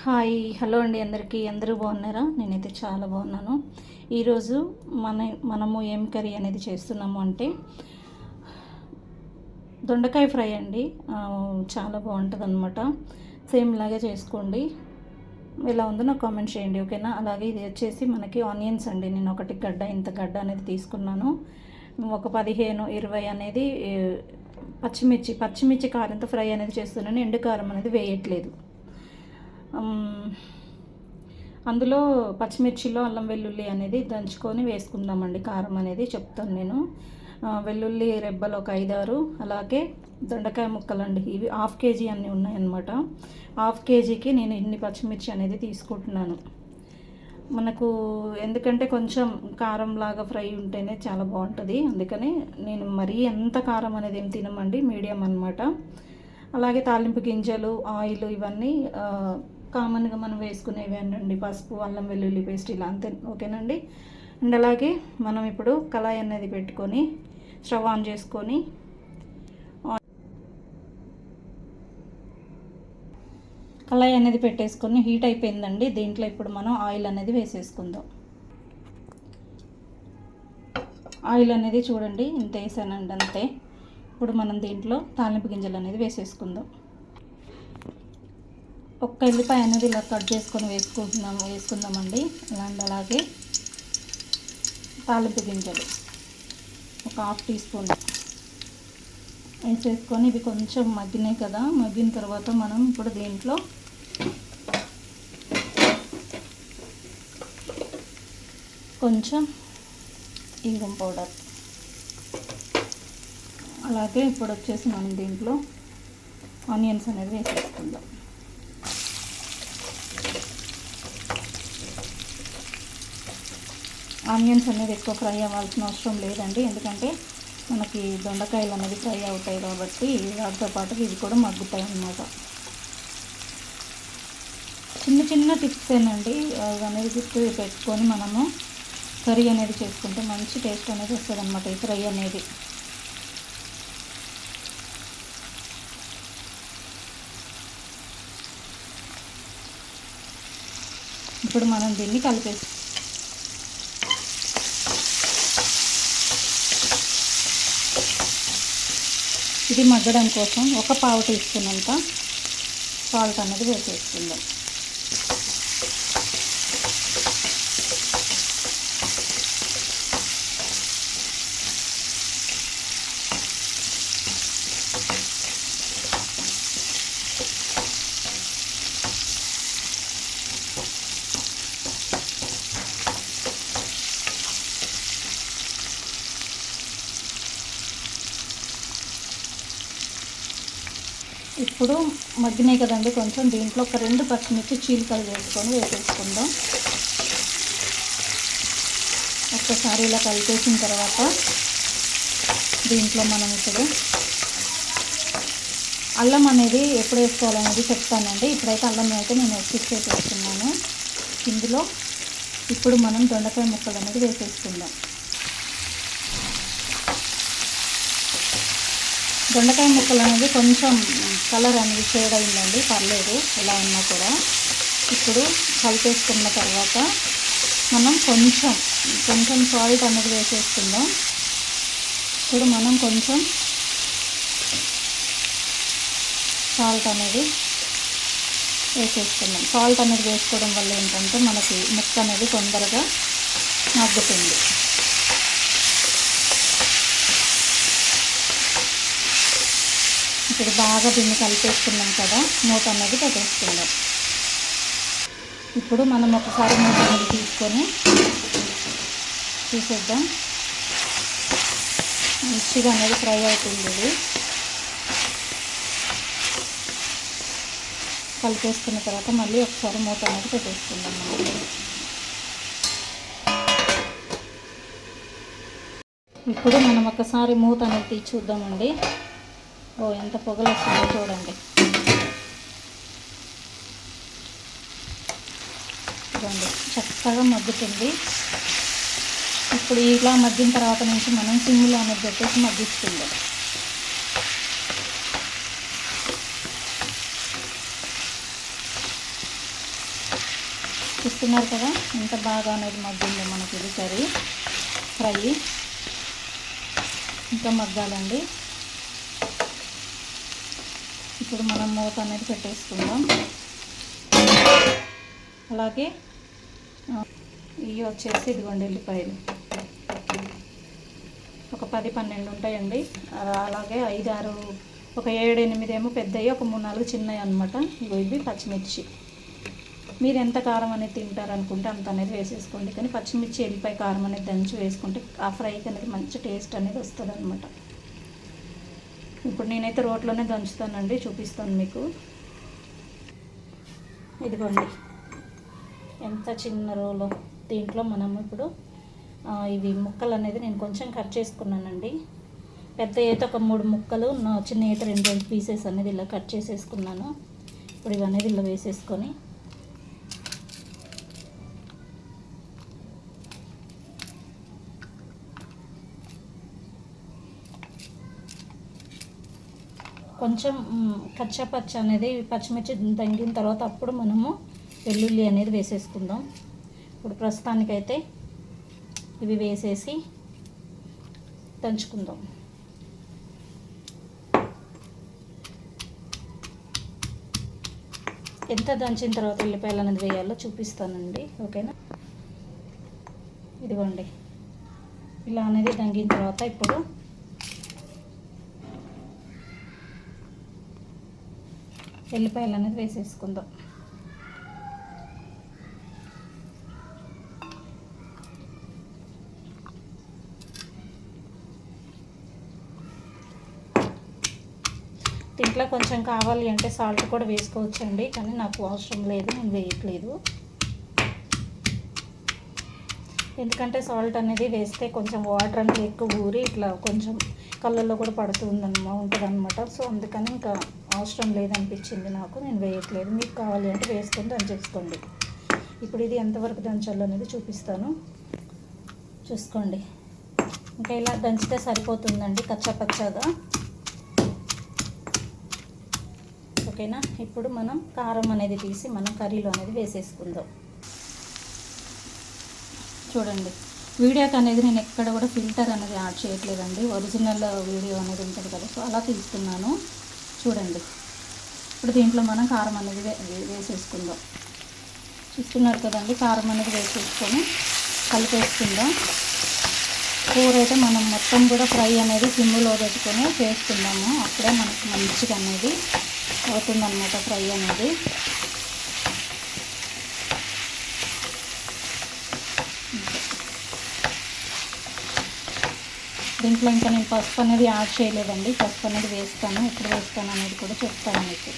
Hi hello అండి అందరికీ. అందరూ బాగున్నారా? నేనైతే చాలా బాగున్నాను. ఈరోజు మనము ఏం కర్రీ అనేది చేస్తున్నాము అంటే దొండకాయ ఫ్రై అండి. చాలా బాగుంటుంది అనమాట. సేమ్ ఇలాగే చేసుకోండి. ఎలా ఉందో నాకు కామెంట్ చేయండి, ఓకేనా? అలాగే ఇది వచ్చేసి మనకి ఆనియన్స్ అండి. నేను ఒకటి ఇంత గడ్డ అనేది తీసుకున్నాను. ఒక 15-20 అనేది పచ్చిమిర్చి కారంతో ఫ్రై అనేది చేస్తున్నాను. ఎండు కారం అనేది వేయట్లేదు. అందులో పచ్చిమిర్చిలో అల్లం వెల్లుల్లి అనేది దంచుకొని వేసుకుందామండి. కారం అనేది చెప్తాను నేను. వెల్లుల్లి రెబ్బలు ఒక 5-6, అలాగే దొండకాయ ముక్కలండి. ఇవి 1/2 kg అన్నీ ఉన్నాయన్నమాట. 1/2 kgకి నేను ఇన్ని పచ్చిమిర్చి అనేది తీసుకుంటున్నాను. మనకు ఎందుకంటే కొంచెం కారం లాగా ఫ్రై ఉంటేనే చాలా బాగుంటుంది. అందుకని నేను మరీ ఎంత కారం అనేది ఏం తినమండి, మీడియం అనమాట. అలాగే తాలింపు గింజలు, ఆయిల్ ఇవన్నీ కామన్గా మనం వేసుకునేవి అండి. పసుపు, అల్లం వెల్లుల్లి పేస్ట్ ఇలా అంతే, ఓకేనండి. అండ్ అలాగే మనం ఇప్పుడు కళాయి అనేది పెట్టుకొని స్టవ్ ఆన్ చేసుకొని కళాయి అనేది పెట్టేసుకొని హీట్ అయిపోయిందండి. దీంట్లో ఇప్పుడు మనం ఆయిల్ అనేది వేసేసుకుందాం. ఆయిల్ అనేది చూడండి ఇంత వేసానండి, అంతే. ఇప్పుడు మనం దీంట్లో తాలింపు గింజలు అనేది వేసేసుకుందాం. ఒక్క ఎల్లిపాయ అనేది ఇలా కట్ చేసుకొని వేసుకుందామండి. అలాగే తాలింపు గింజలు ఒక 1/2 teaspoon వేసేసుకొని ఇవి కొంచెం మగ్గినాయి కదా. మగ్గిన తర్వాత మనం ఇప్పుడు దీంట్లో కొంచెం ఇంగువ పౌడర్, అలాగే ఇప్పుడు వచ్చేసి మనం దీంట్లో ఆనియన్స్ అనేది వేసేసుకుందాం. ఆనియన్స్ అనేది ఎక్కువ ఫ్రై అవ్వాల్సిన అవసరం లేదండి, ఎందుకంటే మనకి దొండకాయలు అనేది ఫ్రై అవుతాయి కాబట్టి వాటితో పాటు ఇవి కూడా మగ్గుతాయి అన్నమాట. చిన్న చిన్న టిప్సేనండి, అవి అనేది గుర్తు పెట్టుకొని మనము కర్రీ అనేది చేసుకుంటే మంచి టేస్ట్ అనేది వస్తుంది అన్నమాట ఈ ఫ్రై అనేది. ఇప్పుడు మనం దీన్ని కలిపేస్తాం. ఇది మగ్గడం కోసం ఒక 1/2 teaspoon అంత సాల్ట్ అనేది వేసేసుకుందాం. ఇప్పుడు మగ్గినాయి కదండి కొంచెం. దీంట్లో ఒక 2 పచ్చిమిర్చి చీలికలు వేసేసుకుందాం. ఒక్కసారి ఇలా కలిపేసిన తర్వాత దీంట్లో మనం ఇప్పుడు అల్లం అనేది ఎప్పుడు వేసుకోవాలనేది చెప్తానండి. ఇప్పుడైతే అల్లం అయితే నేను స్కిప్ చేసేస్తున్నాను. ఇందులో ఇప్పుడు మనం దొండకాయ ముక్కలు అనేది వేసేసుకుందాం. దొండకాయ ముక్కలు అనేది కొంచెం కలర్ అనేది షేడ్ అయిందండి, పర్లేదు ఎలా ఉన్నా కూడా. ఇప్పుడు కలిపేసుకున్న తర్వాత మనం కొంచెం సాల్ట్ అనేది వేసేసుకుందాం. ఇప్పుడు మనం కొంచెం సాల్ట్ అనేది వేసేసుకుందాం. సాల్ట్ అనేది వేసుకోవడం వల్ల ఏంటంటే మనకి ముక్క అనేది తొందరగా మగ్గుతుంది. ఇప్పుడు బాగా దీన్ని కలిపేసుకున్నాం కదా, మూత అనేది పెట్టేసుకుందాం. ఇప్పుడు మనం ఒకసారి మూత అనేది తీసుకొని చూసేద్దాం. మంచిగా అనేది ఫ్రై అవుతుంది. ఇది కలిపేసుకున్న తర్వాత మళ్ళీ ఒకసారి మూత అనేది పెట్టేసుకుందాం. ఇప్పుడు మనం ఒకసారి మూత అనేది తీసి చూద్దామండి. ఎంత పొగలు వస్తుందో చూడండి. చూడండి చక్కగా మగ్గుతుంది. ఇప్పుడు ఇలా మగ్గిన తర్వాత నుంచి మనం సిమ్లో అనేది పెట్టేసి మగ్గిస్తుందాం. చూస్తున్నారు కదా ఎంత బాగా అనేది మగ్గిందో మనకి ఇది కర్రీ ఫ్రై ఇంకా మగ్గాలండి. ఇప్పుడు మనం మూత అనేది పెట్టేసుకుందాం. అలాగే ఇవి వచ్చేసి ఇదిగోండి ఎల్లిపాయలు ఒక 10-12 ఉంటాయండి. అలాగే 5-6 ఒక 7-8 ఏమో పెద్దవి, ఒక 3-4 చిన్నవి అనమాట. ఇవి పచ్చిమిర్చి. మీరు ఎంత కారం అనేది తింటారనుకుంటే అంత అనేది వేసేసుకోండి. కానీ పచ్చిమిర్చి ఎల్లిపాయ కారం అనేది దంచి వేసుకుంటే ఆ ఫ్రైకి అనేది మంచి టేస్ట్ అనేది వస్తుంది అనమాట. ఇప్పుడు నేనైతే రోట్లోనే దంచుతానండి, చూపిస్తాను మీకు. ఇదిగోండి ఎంత చిన్న రోలో. దీంట్లో మనం ఇప్పుడు ఇవి ముక్కలు అనేది నేను కొంచెం కట్ చేసుకున్నానండి. పెద్ద అయితే ఒక 3 ముక్కలు, చిన్న అయితే 2 పీసెస్ అనేది ఇలా కట్ చేసేసుకున్నాను. ఇప్పుడు ఇవి అనేది ఇలా వేసేసుకొని కొంచెం కచ్చా అనేది పచ్చిమిర్చి దంగిన తర్వాత అప్పుడు మనము వెల్లుల్లి అనేది వేసేసుకుందాం. ఇప్పుడు ప్రస్తుతానికైతే ఇవి వేసేసి దంచుకుందాం. ఎంత దంచిన తర్వాత ఉల్లిపాయలు అనేది వేయాలో చూపిస్తానండి, ఓకేనా. ఇదిగోండి ఇలా అనేది దంగిన తర్వాత ఇప్పుడు ఎల్లిపాయలు అనేది వేసేసుకుందాం. దీంట్లో కొంచెం కావాలి అంటే సాల్ట్ కూడా వేసుకోవచ్చండి, కానీ నాకు అవసరం లేదు, నేను వేయట్లేదు. ఎందుకంటే సాల్ట్ అనేది వేస్తే కొంచెం వాటర్ అనేది ఎక్కువ ఊరి ఇట్లా కొంచెం కళ్ళల్లో కూడా ఉంటుందన్నమాట. సో అందుకని ఇంకా అవసరం లేదనిపించింది నాకు, నేను వేయట్లేదు. మీకు కావాలి అంటే వేసుకొని దంచేసుకోండి. ఇప్పుడు ఇది ఎంతవరకు దంచాలో అనేది చూపిస్తాను, చూసుకోండి. ఇంకా ఇలా దంచితే సరిపోతుందండి, కచ్చాపచ్చాగా, ఓకేనా. ఇప్పుడు మనం కారం అనేది తీసి మనం కర్రీలో అనేది వేసేసుకుందాం. చూడండి వీడియోకి అనేది నేను ఎక్కడ కూడా ఫిల్టర్ అనేది యాడ్ చేయట్లేదండి, ఒరిజినల్ వీడియో అనేది ఉంటుంది కదా, సో అలా తీస్తున్నాను. చూడండి ఇప్పుడు దీంట్లో మనం కారం అనేది వేసేసుకుందాం. చూస్తున్నారు కదండి, కారం అనేది వేసేసుకొని కలిపేసుకుందాం. కూర అయితే మనం మొత్తం కూడా ఫ్రై అనేది సిమ్లో పెట్టుకొని చేసుకుందాము, అప్పుడే మనకు మంచిగా అనేది అవుతుందన్నమాట ఫ్రై అనేది. దీంట్లో ఇంకా నేను పసుపు అనేది యాడ్ చేయలేదండి, పసుపు అనేది వేస్తాను, ఎప్పుడు వేస్తాను అనేది కూడా చెప్తాను మీకు.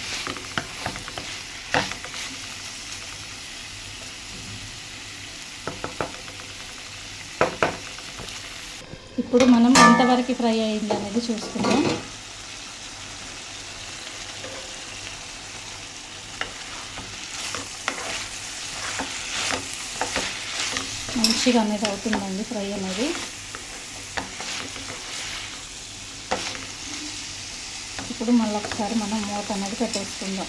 ఇప్పుడు మనం ఎంతవరకు ఫ్రై అయింది అనేది చూసుకుందాం. మంచిగా అనేది అవుతుందండి ఫ్రై అనేది. ఇప్పుడు మళ్ళీ ఒకసారి మనం మూత అనేది పెట్టేసుకుందాం.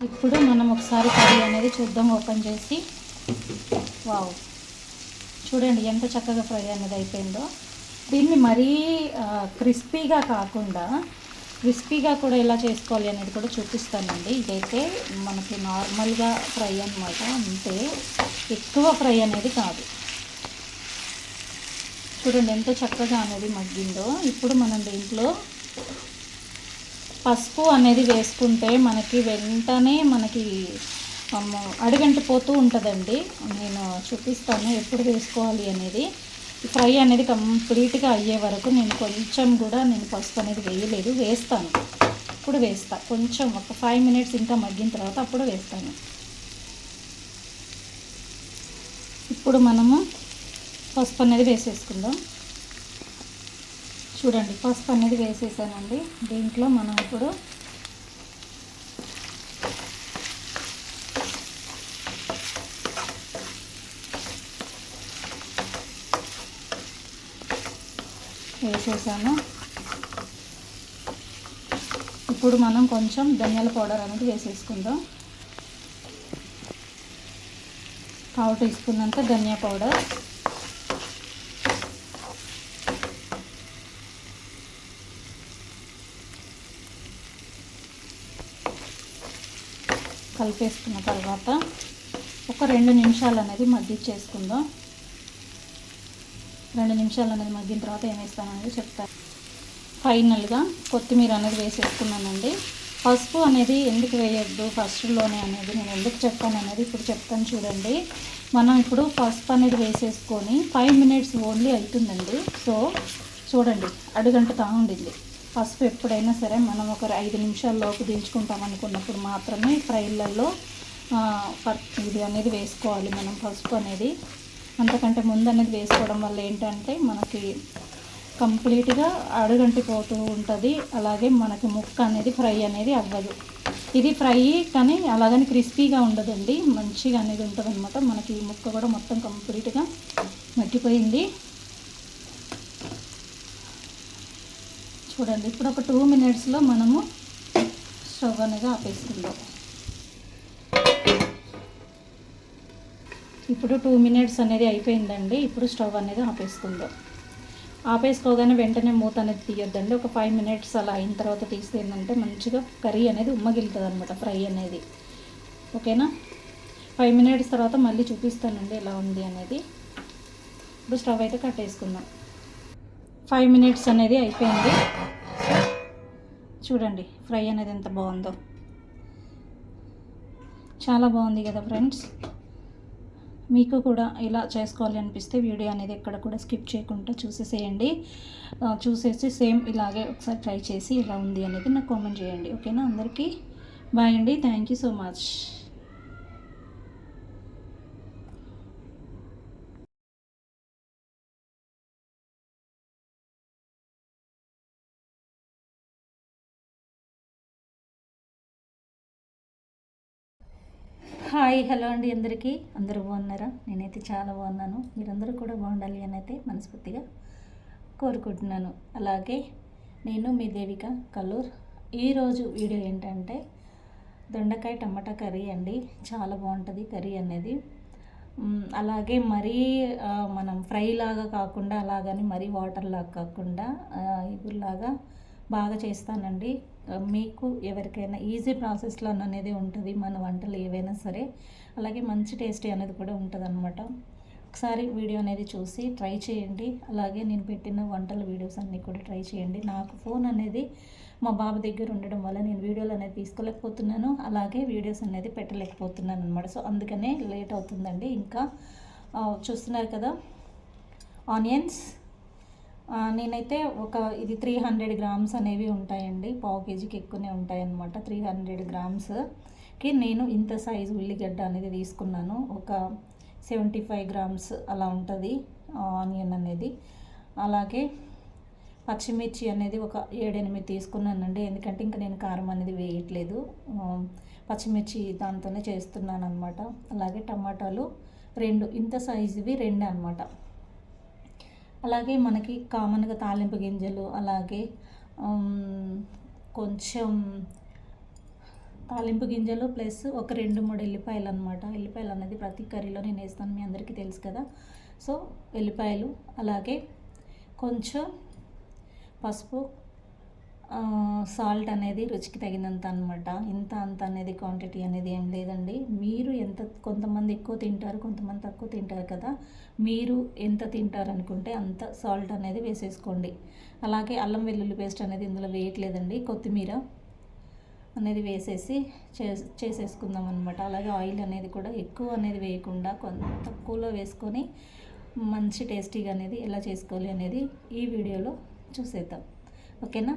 ఇప్పుడు మనం ఒకసారి కర్రీ అనేది చూద్దాం ఓపెన్ చేసి. వావ్, చూడండి ఎంత చక్కగా ఫ్రై అనేది అయిపోయిందో. దీన్ని మరీ క్రిస్పీగా కాకుండా క్రిస్పీగా కూడా ఎలా చేసుకోవాలి అనేది కూడా చూపిస్తానండి. ఇదైతే మనకి నార్మల్గా ఫ్రై అన్నమాట, అంతే, ఎక్కువ ఫ్రై అనేది కాదు. చూడండి ఎంత చక్కగా అనేది మగ్గిందో. ఇప్పుడు మనం దీంట్లో పసుపు అనేది వేసుకుంటే మనకి వెంటనే మనకి అడుగంటిపోతూ ఉంటుందండి. నేను చూపిస్తాను ఎప్పుడు వేసుకోవాలి అనేది. ఫ్రై అనేది కంప్లీట్గా అయ్యే వరకు నేను కొంచెం కూడా పసుపు అనేది వేయలేదు, వేస్తాను, ఇప్పుడు వేస్తా. కొంచెం ఒక 5 మినిట్స్ ఇంకా మగ్గిన తర్వాత అప్పుడు వేస్తాను. ఇప్పుడు మనము పసుపు అనేది వేసేసుకుందాం. చూడండి పసుపు అనేది వేసేసానండి. దీంట్లో మనం ఇప్పుడు వేసేసాను. ఇప్పుడు మనం కొంచెం ధనియాల పౌడర్ అనేది వేసేసుకుందాం. పావు టీ స్పూన్ అంత ధనియా పౌడర్, కలిపేసుకున్న తర్వాత ఒక 2 నిమిషాలు అనేది మగ్గించేసుకుందాం. 2 నిమిషాలు అనేది మగ్గిన తర్వాత ఏం వేస్తాననేది చెప్తాను. ఫైనల్గా కొత్తిమీర అనేది వేసేసుకున్నానండి. పసుపు అనేది ఎందుకు వేయద్దు ఫస్ట్లోనే అనేది నేను ఎందుకు చెప్పాను అనేది ఇప్పుడు చెప్తాను చూడండి. మనం ఇప్పుడు పసుపు అనేది వేసేసుకొని 5 మినిట్స్ ఓన్లీ అవుతుందండి. సో చూడండి, అడుగంటుతా ఉండింది. పసుపు ఎప్పుడైనా సరే మనం ఒక 5 నిమిషాల్లోపు దించుకుంటాం అనుకున్నప్పుడు మాత్రమే ఫ్రైలలో ఇది అనేది వేసుకోవాలి మనం పసుపు అనేది. అంతకంటే ముందు అనేది వేసుకోవడం వల్ల ఏంటంటే మనకి కంప్లీట్గా అడుగంటిపోతూ ఉంటుంది. అలాగే మనకి ముక్క అనేది ఫ్రై అనేది అవ్వదు. ఇది ఫ్రై కానీ అలాగని క్రిస్పీగా ఉండదండి, మంచిగా అనేది ఉంటుంది అనమాట. మనకి ముక్క కూడా మొత్తం కంప్లీట్గా మగ్గిపోయింది. చూడండి, ఇప్పుడు ఒక 2 మినిట్స్లో మనము స్టవ్ అనేది ఆపేసుకుందాం. ఇప్పుడు 2 మినిట్స్ అనేది అయిపోయిందండి. ఇప్పుడు స్టవ్ అనేది ఆపేసుకుందాం. ఆపేసుకోగానే వెంటనే మూత అనేది తీయొద్దండి. ఒక 5 మినిట్స్ అలా అయిన తర్వాత తీస్తే ఏంటంటే మంచిగా కర్రీ అనేది ఉమ్మగిలుతుంది అనమాట, ఫ్రై అనేది. ఓకేనా? 5 మినిట్స్ తర్వాత మళ్ళీ చూపిస్తానండి ఎలా ఉంది అనేది. ఇప్పుడు స్టవ్ అయితే కట్టేసుకుందాం. 5 మినిట్స్ అనేది అయిపోయింది. చూడండి ఫ్రై అనేది ఎంత బాగుందో, చాలా బాగుంది కదా ఫ్రెండ్స్. మీకు కూడా ఇలా చేసుకోవాలి అనిపిస్తే వీడియో అనేది ఎక్కడ కూడా స్కిప్ చేయకుండా చూసేసేయండి. చూసేసి సేమ్ ఇలాగే ఒకసారి ట్రై చేసి ఇలా ఉంది అనేది నాకు కామెంట్ చేయండి. ఓకేనా? అందరికీ బాయ్ అండి. Thank you so much. Hi, hello అండి అందరికీ. అందరూ బాగున్నారా? నేనైతే చాలా బాగున్నాను. మీరందరూ కూడా బాగుండాలి అని అయితే మనస్ఫూర్తిగా కోరుకుంటున్నాను. అలాగే నేను మీ దేవిక కల్లూర్. ఈరోజు వీడియో ఏంటంటే దొండకాయ టమాటా కర్రీ అండి. చాలా బాగుంటుంది కర్రీ అనేది. అలాగే మరీ మనం ఫ్రై లాగా కాకుండా, అలాగని మరీ వాటర్ లాగా కాకుండా ఇగురులాగా బాగా చేస్తానండి. మీకు ఎవరికైనా ఈజీ ప్రాసెస్లో అనేది ఉంటుంది మన వంటలు ఏవైనా సరే. అలాగే మంచి టేస్టీ అనేది కూడా ఉంటుంది అనమాట. ఒకసారి వీడియో అనేది చూసి ట్రై చేయండి. అలాగే నేను పెట్టిన వంటల వీడియోస్ అన్నీ కూడా ట్రై చేయండి. నాకు ఫోన్ అనేది మా బాబు దగ్గర ఉండడం వల్ల నేను వీడియోలు అనేది తీసుకోలేకపోతున్నాను, అలాగే వీడియోస్ అనేది పెట్టలేకపోతున్నాను అనమాట. సో అందుకనే లేట్ అవుతుందండి. ఇంకా చూస్తున్నారు కదా ఆనియన్స్. నేనైతే ఇది 300 గ్రామ్స్ అనేవి ఉంటాయండి. పావు కేజీకి ఎక్కువనే ఉంటాయన్నమాట. 300 గ్రామ్స్కి నేను ఇంత సైజు ఉల్లిగడ్డ అనేది తీసుకున్నాను. ఒక 75 గ్రామ్స్ అలా ఉంటుంది ఆనియన్ అనేది. అలాగే పచ్చిమిర్చి అనేది ఒక 7-8 తీసుకున్నానండి. ఎందుకంటే ఇంకా నేను కారం అనేది వేయట్లేదు, పచ్చిమిర్చి దాంతోనే చేస్తున్నాను అనమాట. అలాగే టమాటాలు 2, ఇంత సైజువి 2 అనమాట. అలాగే మనకి కామన్గా తాలింపు గింజలు, అలాగే కొంచెం తాలింపు గింజలు ప్లస్ ఒక 2-3 ఎల్లిపాయలు అనమాట. ఎల్లిపాయలు అనేది ప్రతి కర్రీలో నేను వేస్తాను, మీ అందరికీ తెలుసు కదా. సో ఎల్లిపాయలు, అలాగే కొంచెం పసుపు, సాల్ట్ అనేది రుచికి తగినంత అనమాట. ఇంత అంత అనేది క్వాంటిటీ అనేది ఏం లేదండి. మీరు ఎంత, కొంతమంది ఎక్కువ తింటారు, కొంతమంది తక్కువ తింటారు కదా. మీరు ఎంత తింటారు అనుకుంటే అంత సాల్ట్ అనేది వేసేసుకోండి. అలాగే అల్లం వెల్లుల్లి పేస్ట్ అనేది ఇందులో వేయట్లేదండి. కొత్తిమీర అనేది వేసేసి చేసేసుకుందాం అనమాట. అలాగే ఆయిల్ అనేది కూడా ఎక్కువ అనేది వేయకుండా కొంత తక్కువలో వేసుకొని మంచి టేస్టీగా అనేది ఎలా చేసుకోవాలి అనేది ఈ వీడియోలో చూసేద్దాం. ఓకేనా?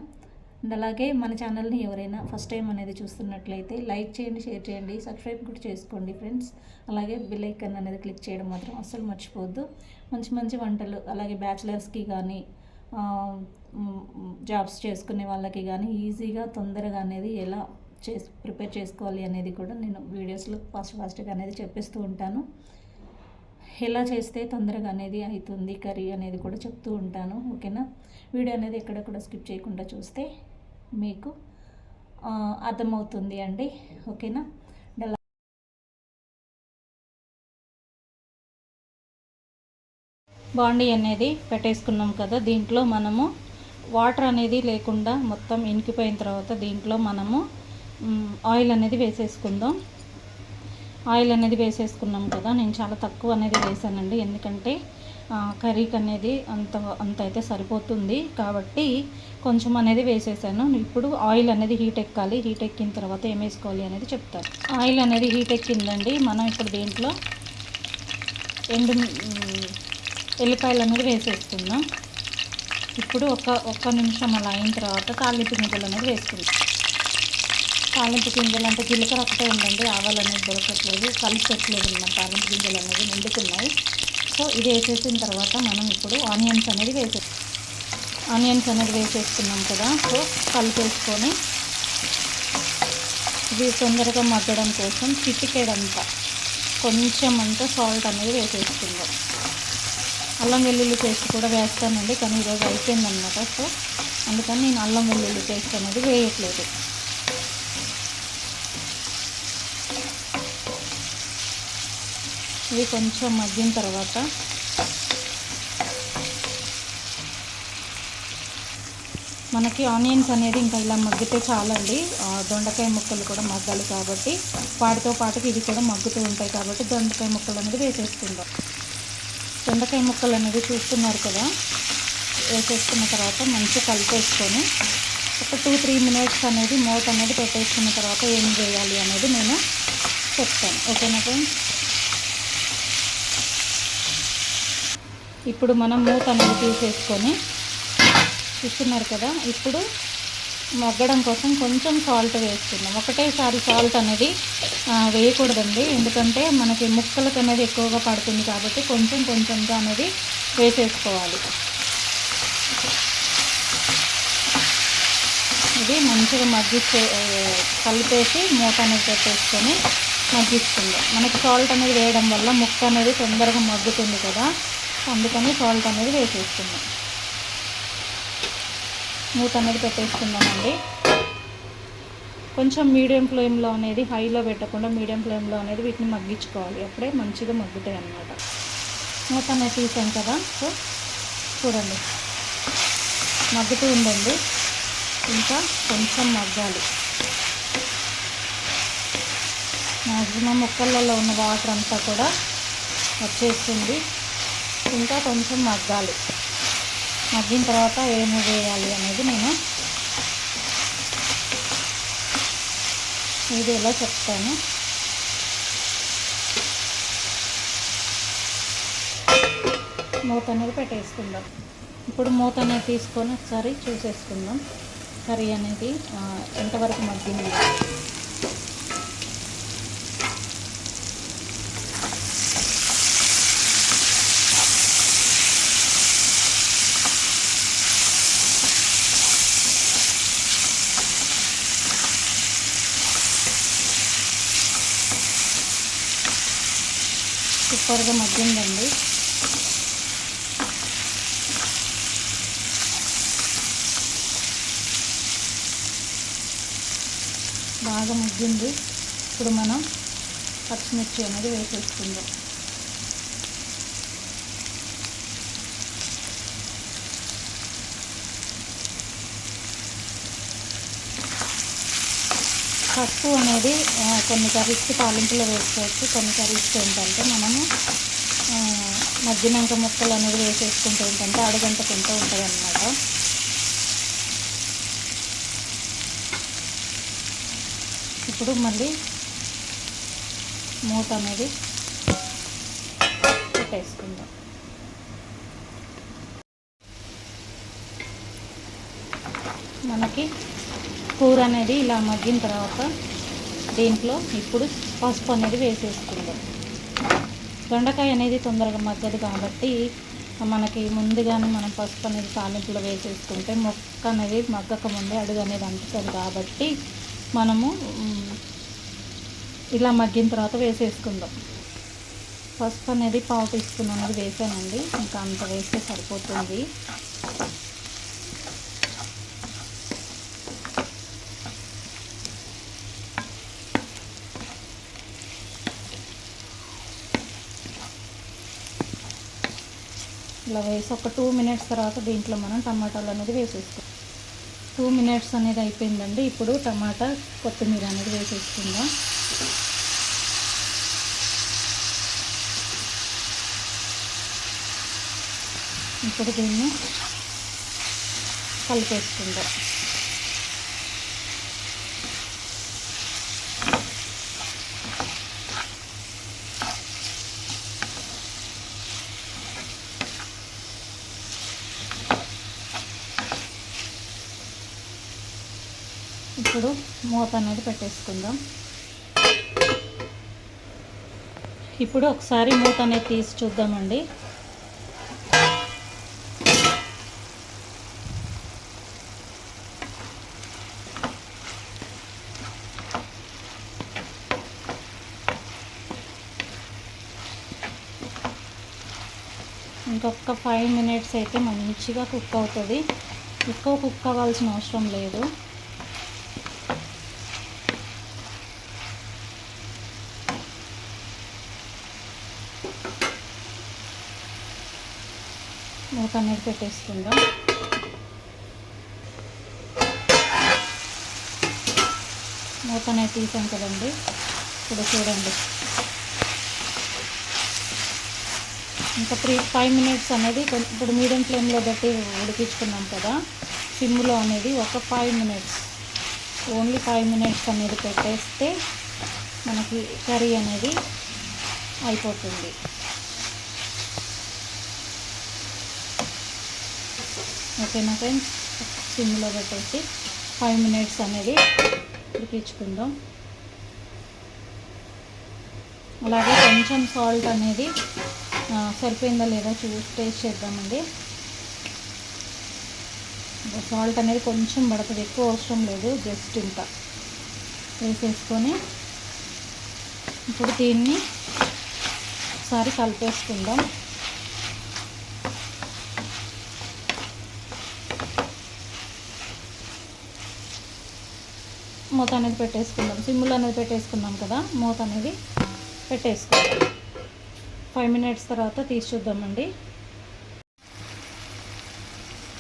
అండ్ అలాగే మన ఛానల్ని ఎవరైనా ఫస్ట్ టైం అనేది చూస్తున్నట్లయితే లైక్ చేయండి, షేర్ చేయండి, సబ్స్క్రైబ్ కూడా చేసుకోండి ఫ్రెండ్స్. అలాగే బెల్ ఐకాన్ అనేది క్లిక్ చేయడం మాత్రం అస్సలు మర్చిపోవద్దు. మంచి మంచి వంటలు, అలాగే బ్యాచిలర్స్కి కానీ జాబ్స్ చేసుకునే వాళ్ళకి కానీ ఈజీగా తొందరగా అనేది ఎలా ప్రిపేర్ చేసుకోవాలి అనేది కూడా నేను వీడియోస్లో ఫాస్ట్గా అనేది చెప్పేస్తూ ఉంటాను. ఎలా చేస్తే తొందరగా అనేది అవుతుంది కర్రీ అనేది కూడా చెప్తూ ఉంటాను. ఓకేనా? వీడియో అనేది ఎక్కడ కూడా స్కిప్ చేయకుండా చూస్తే మీకు అర్థమవుతుంది అండి. ఓకేనా? బాండీ అనేది పెట్టేసుకున్నాం కదా, దీంట్లో మనము వాటర్ అనేది లేకుండా మొత్తం ఇనికిపోయిన తర్వాత దీంట్లో మనము ఆయిల్ అనేది వేసేసుకుందాం. ఆయిల్ అనేది వేసేసుకున్నాం కదా, నేను చాలా తక్కువ అనేది వేసానండి, ఎందుకంటే కర్రీకి అనేది అంత అయితే సరిపోతుంది కాబట్టి కొంచెం అనేది వేసేసాను. ఇప్పుడు ఆయిల్ అనేది హీట్ ఎక్కాలి. హీట్ ఎక్కిన తర్వాత ఏం వేసుకోవాలి అనేది చెప్తాను. ఆయిల్ అనేది హీట్ ఎక్కిందండి. మనం ఇప్పుడు దీంట్లో ఎల్లిపాయలు అనేది వేసేసుకుందాం. ఇప్పుడు ఒక్క నిమిషం అలా అయిన తర్వాత తాలింపు గింజలు అనేది వేసుకుందాం. తాలింపు గింజలు అంటే జీలకర్ర ఒకటే ఉందండి, ఆవాలు అనేది దొరకట్లేదు, కలిసట్లేదు అన్నమాట. తాలింపు గింజలు అనేది నిండుకున్నాయి. సో ఇది వేసేసిన తర్వాత మనం ఇప్పుడు ఆనియన్స్ అనేది వేసేసుకున్నాం కదా. సో కలిపేసుకొని ఇది తొందరగా మగ్గడం కోసం చిటికెడంతా కొంచెం అంతా సాల్ట్ అనేది వేసేసుకుందాం. అల్లం వెల్లుల్లి పేస్ట్ కూడా వేస్తానండి, కానీ ఈరోజు అయిపోయిందనమాట. సో అందుకని నేను అల్లం వెల్లుల్లి పేస్ట్ అనేది వేయట్లేదు. ఇది కొంచెం మగ్గిన తర్వాత మనకి ఆనియన్స్ అనేది ఇంకా ఇలా మగ్గితే చాలండి. దొండకాయ ముక్కలు కూడా మగ్గాలి కాబట్టి వాటితో పాటుకి ఇది కూడా మగ్గుతూ ఉంటాయి కాబట్టి దొండకాయ ముక్కలు అనేది వేసేసుకుందాం. దొండకాయ ముక్కలు అనేది చూస్తున్నారు కదా, వేసేసుకున్న తర్వాత మంచిగా కలిపేసుకొని ఒక 2-3 మినిట్స్ అనేది మూత అనేది పెట్టేసుకున్న తర్వాత ఏం చేయాలి అనేది నేను చెప్తాను. ఓకేనా ఫ్రెండ్స్? ఇప్పుడు మనం మూత అనేది తీసేసుకొని చూస్తున్నారు కదా, ఇప్పుడు మగ్గడం కోసం కొంచెం సాల్ట్ వేసుకుందాం. ఒకటేసారి సాల్ట్ అనేది వేయకూడదండి, ఎందుకంటే మనకి ముక్కలకు అనేది ఎక్కువగా పడుతుంది కాబట్టి కొంచెం కొంచెంగా అనేది వేసేసుకోవాలి. ఇది మంచిగా కలిపేసి మూత అనేది పెట్టేసుకొని మగ్గిస్తుంది. మనకి సాల్ట్ అనేది వేయడం వల్ల ముక్క అనేది తొందరగా మగ్గుతుంది కదా, అందుకని సాల్ట్ అనేది వేసేస్తున్నాం. మూత అనేది పెట్టేసుకుందామండి. కొంచెం మీడియం ఫ్లేమ్లో అనేది, హైలో పెట్టకుండా మీడియం ఫ్లేమ్లో అనేది వీటిని మగ్గించుకోవాలి. అప్పుడే మంచిగా మగ్గుతాయి అన్నమాట. మూత అనేది తీసాం కదా, సో చూడండి మగ్గుతూ ఉండండి, ఇంకా కొంచెం మగ్గాలి. మ్యాక్సిమం ముక్కలలో ఉన్న వాటర్ అంతా కూడా వచ్చేస్తుంది, ఇంకా కొంచెం మగ్గాలి. మగ్గిన తర్వాత ఏమి వేయాలి అనేది నేను వీడియోలో చెప్తాను. మూత అనేది పెట్టేసుకుందాం. ఇప్పుడు మూత అనేది తీసుకొని ఒకసారి చూసేసుకుందాం కర్రీ అనేది ఎంతవరకు మగ్గింది. సూపర్గా మగ్గిందండి. బాగా మగ్గింది. ఇప్పుడు మనం పచ్చిమిర్చి అనేది వేసేసుకుందాం. పసుపు అనేది కొన్ని కర్రీస్కి తాలింపులో వేసుకోవచ్చు, కొన్ని కర్రీస్కి ఏంటంటే మనము మగ్గినాక ముక్కలు అనేది వేసేసుకుంటూ ఏంటంటే అడుగంటకుంటూ ఉంటుంది అన్నమాట. ఇప్పుడు మళ్ళీ మూత అనేది పెట్టేసుకుందాం. మనకి కూర అనేది ఇలా మగ్గిన తర్వాత దీంట్లో ఇప్పుడు పసుపు అనేది వేసేసుకుందాం. దొండకాయ అనేది తొందరగా మగ్గదు కాబట్టి మనకి ముందుగానే మనం పసుపు అనేది తాలింపులో వేసేసుకుంటే మొక్క అనేది మగ్గక ముందే అడుగు అనేది అంటుతుంది కాబట్టి మనము ఇలా మగ్గిన తర్వాత వేసేసుకుందాం. పసుపు అనేది 1/2 టీ స్పూన్ అనేది వేసానండి, ఇంకా అంత వేస్తే సరిపోతుంది. ఇలా వేసి ఒక 2 మినిట్స్ తర్వాత దీంట్లో మనం టమాటాలు అనేది వేసేసుకోవాలి. 2 మినిట్స్ అనేది అయిపోయిందండి. ఇప్పుడు టమాటా కొత్తిమీర అనేది వేసేసుకుందాం. ఇప్పుడు దీన్ని కలిపేసుకుందాం. ఇప్పుడు మూత అనేది పెట్టేసుకుందాం. ఇప్పుడు ఒకసారి మూత అనేది తీసి చూద్దామండి. ఇంకొక 5 మినిట్స్ అయితే మంచిగా కుక్ అవుతుంది. ఎక్కువ కుక్ అవ్వాల్సిన అవసరం లేదు. మూత అనేది పెట్టేసుకుందాం. మూత అనేది తీసాం కదండి. ఇప్పుడు చూడండి, ఇంకా 5 మినిట్స్ అనేది ఇప్పుడు మీడియం ఫ్లేమ్లో పెట్టి ఉడికించుకున్నాం కదా. సిమ్లో అనేది ఒక 5 మినిట్స్, ఓన్లీ 5 మినిట్స్ అనేది పెట్టేస్తే మనకి కర్రీ అనేది అయిపోతుంది. ఓకేనా ఫ్రెండ్స్, సిమ్లో పెట్టేసి 5 మినిట్స్ అనేది ఉడికించుకుందాం. అలాగే కొంచెం సాల్ట్ అనేది సరిపోయిందా లేదా టేస్ట్ చేద్దామండి. సాల్ట్ అనేది కొంచెం పడుతుంది, ఎక్కువ అవసరం లేదు, జస్ట్ ఇంత వేసేసుకొని ఇప్పుడు దీన్ని ఒకసారి కలిపేసుకుందాం. మూత అనేది పెట్టేసుకుందాం. సిమ్లో అనేది పెట్టేసుకున్నాం కదా, మూత అనేది పెట్టేసుకుందాం. 5 మినిట్స్ తర్వాత తీసి చూద్దామండి.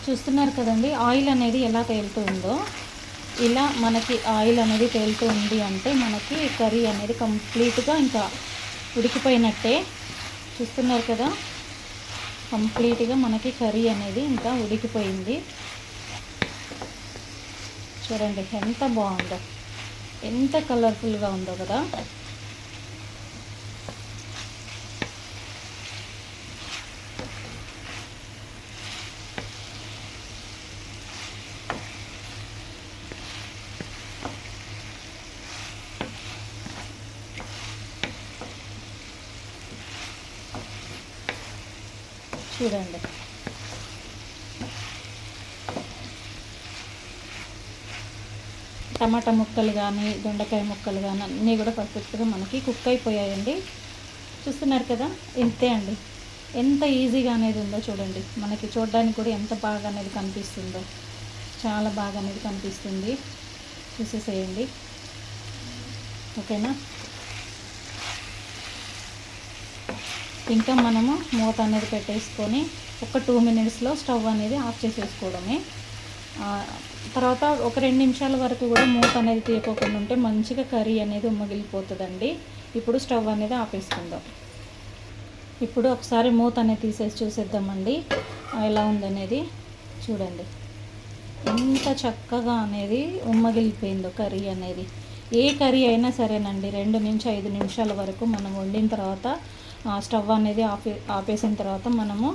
చూస్తున్నారు కదండి, ఆయిల్ అనేది ఎలా తేలుతుందో. ఇలా మనకి ఆయిల్ అనేది తేలుతూ ఉంది అంటే మనకి కర్రీ అనేది కంప్లీట్గా ఇంకా ఉడికిపోయినట్టే. చూస్తున్నారు కదా, కంప్లీట్గా మనకి కర్రీ అనేది ఇంకా ఉడికిపోయింది. చూడండి ఎంత బాగుందో, ఎంత కలర్ఫుల్గా ఉందో కదా. చూడండి, టమాటా ముక్కలు కానీ దొండకాయ ముక్కలు కానీ అన్నీ కూడా పర్ఫెక్ట్గా మనకి కుక్ అయిపోయాయండి. చూస్తున్నారు కదా, ఇంతే అండి. ఎంత ఈజీగా అనేది ఉందో చూడండి. మనకి చూడడానికి కూడా ఎంత బాగా అనేది కనిపిస్తుందో, చాలా బాగా అనేది కనిపిస్తుంది. చూసేసేయండి. ఓకేనా, ఇంకా మనము మూత అనేది పెట్టేసుకొని ఒక 2 మినిట్స్లో స్టవ్ అనేది ఆఫ్ చేసేసుకోవడమే. తర్వాత ఒక 2 నిమిషాల వరకు కూడా మూత అనేది తీయకోకుండా ఉంటే మంచిగా కర్రీ అనేది ఉమ్మగిలిపోతుందండి. ఇప్పుడు స్టవ్ అనేది ఆపేసుకుందాం. ఇప్పుడు ఒకసారి మూత అనేది తీసేసి చూసేద్దామండి ఎలా ఉందనేది. చూడండి ఎంత చక్కగా అనేది ఉమ్మగిలిపోయిందో కర్రీ అనేది. ఏ కర్రీ అయినా సరేనండి 2 నుంచి 5 నిమిషాల వరకు మనం వండిన తర్వాత స్టవ్ అనేది ఆపేసిన తర్వాత మనము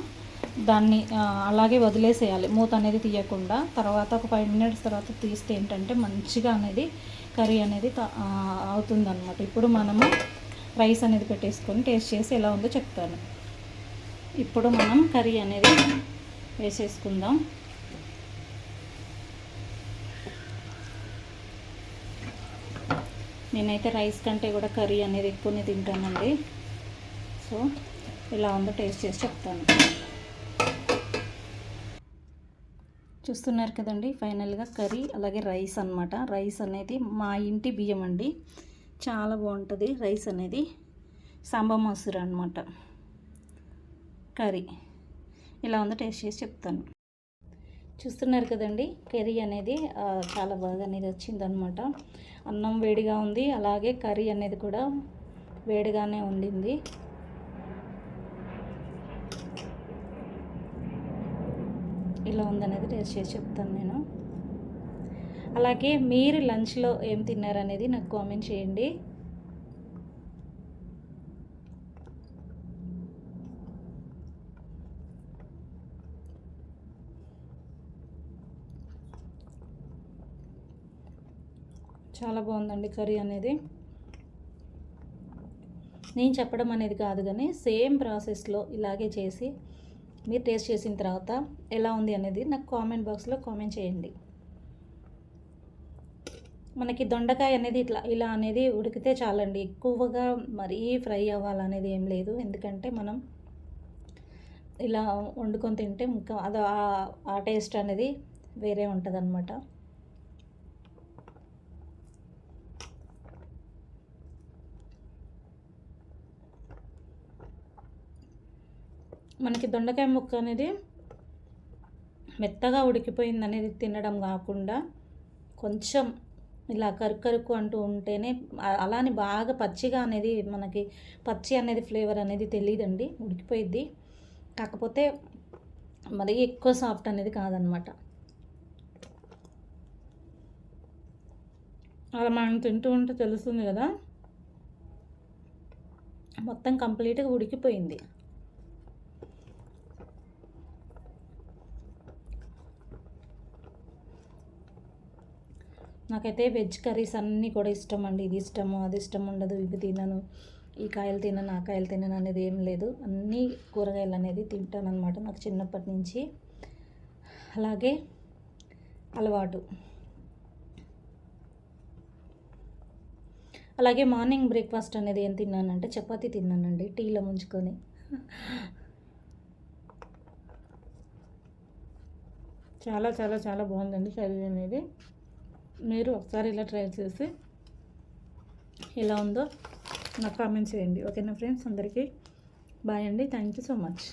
దాన్ని అలాగే వదిలేసేయాలి, మూత అనేది తీయకుండా. తర్వాత ఒక 5 మినిట్స్ తర్వాత తీస్తే ఏంటంటే మంచిగా అనేది కర్రీ అనేది అవుతుందన్నమాట. ఇప్పుడు మనము రైస్ అనేది పెట్టేసుకొని టేస్ట్ చేసి ఎలా ఉందో చెప్తాను. ఇప్పుడు మనం కర్రీ అనేది వేసేసుకుందాం. నేనైతే రైస్ కంటే కూడా కర్రీ అనేది ఎక్కువనే తింటానండి. సో ఎలా ఉందో టేస్ట్ చేసి చెప్తాను. చూస్తున్నారు కదండి, ఫైనల్గా కర్రీ అలాగే రైస్ అన్నమాట. రైస్ అనేది మా ఇంటి బియ్యం అండి, చాలా బాగుంటుంది రైస్ అనేది. సాంబా మసూర అన్నమాట కర్రీ. ఇలా ఉందో టేస్ట్ చేసి చెప్తాను. చూస్తున్నారు కదండి, కర్రీ అనేది చాలా బాగా అనేది వచ్చిందనమాట. అన్నం వేడిగా ఉంది, అలాగే కర్రీ అనేది కూడా వేడిగానే ఉండింది. ఇలా ఉందనేది టేస్ట్ చేసి చెప్తాను నేను. అలాగే మీరు లంచ్లో ఏం తిన్నారనేది నాకు కామెంట్ చేయండి. చాలా బాగుందండి కర్రీ అనేది. నేను చెప్పడం అనేది కాదు, కానీ సేమ్ ప్రాసెస్లో ఇలాగే చేసి మీరు టేస్ట్ చేసిన తర్వాత ఎలా ఉంది అనేది నాకు కామెంట్ బాక్స్లో కామెంట్ చేయండి. మనకి దొండకాయ అనేది ఇలా అనేది ఉడికితే చాలండి, ఎక్కువగా మరీ ఫ్రై అవ్వాలనేది ఏం లేదు. ఎందుకంటే మనం ఇలా వండుకొని తింటే ఇంకా అది ఆ టేస్ట్ అనేది వేరే ఉంటుంది అన్నమాట. మనకి దొండకాయ ముక్క అనేది మెత్తగా ఉడికిపోయింది అనేది తినడం కాకుండా కొంచెం ఇలా కరుకు అంటూ ఉంటేనే, అలానే బాగా పచ్చిగా అనేది మనకి పచ్చి అనేది ఫ్లేవర్ అనేది తెలియదండి, ఉడికిపోయిద్ది. కాకపోతే మరీ ఎక్కువ సాఫ్ట్ అనేది కాదనమాట. అలా మనం తింటూ ఉంటే తెలుస్తుంది కదా, మొత్తం కంప్లీట్గా ఉడికిపోయింది. నాకైతే వెజ్ కర్రీస్ అన్నీ కూడా ఇష్టం అండి. ఇది ఇష్టము, అది ఇష్టం ఉండదు, ఇవి తినను, ఈ కాయలు తినను, ఆ కాయలు తినను అనేది ఏం లేదు. అన్నీ కూరగాయలు అనేది తింటాను అనమాట, నాకు చిన్నప్పటి నుంచి అలాగే అలవాటు. అలాగే మార్నింగ్ బ్రేక్ఫాస్ట్ అనేది ఏం తిన్నానంటే చపాతీ తిన్నానండి, టీలో ముంచుకొని. చాలా చాలా చాలా బాగుందండి కర్రీ అనేది. మీరు ఒకసారి ఇలా ట్రై చేసి ఎలా ఉందో నాకు కామెంట్ చేయండి. ఓకేనా ఫ్రెండ్స్, అందరికీ బాయ్ అండి. Thank you so much.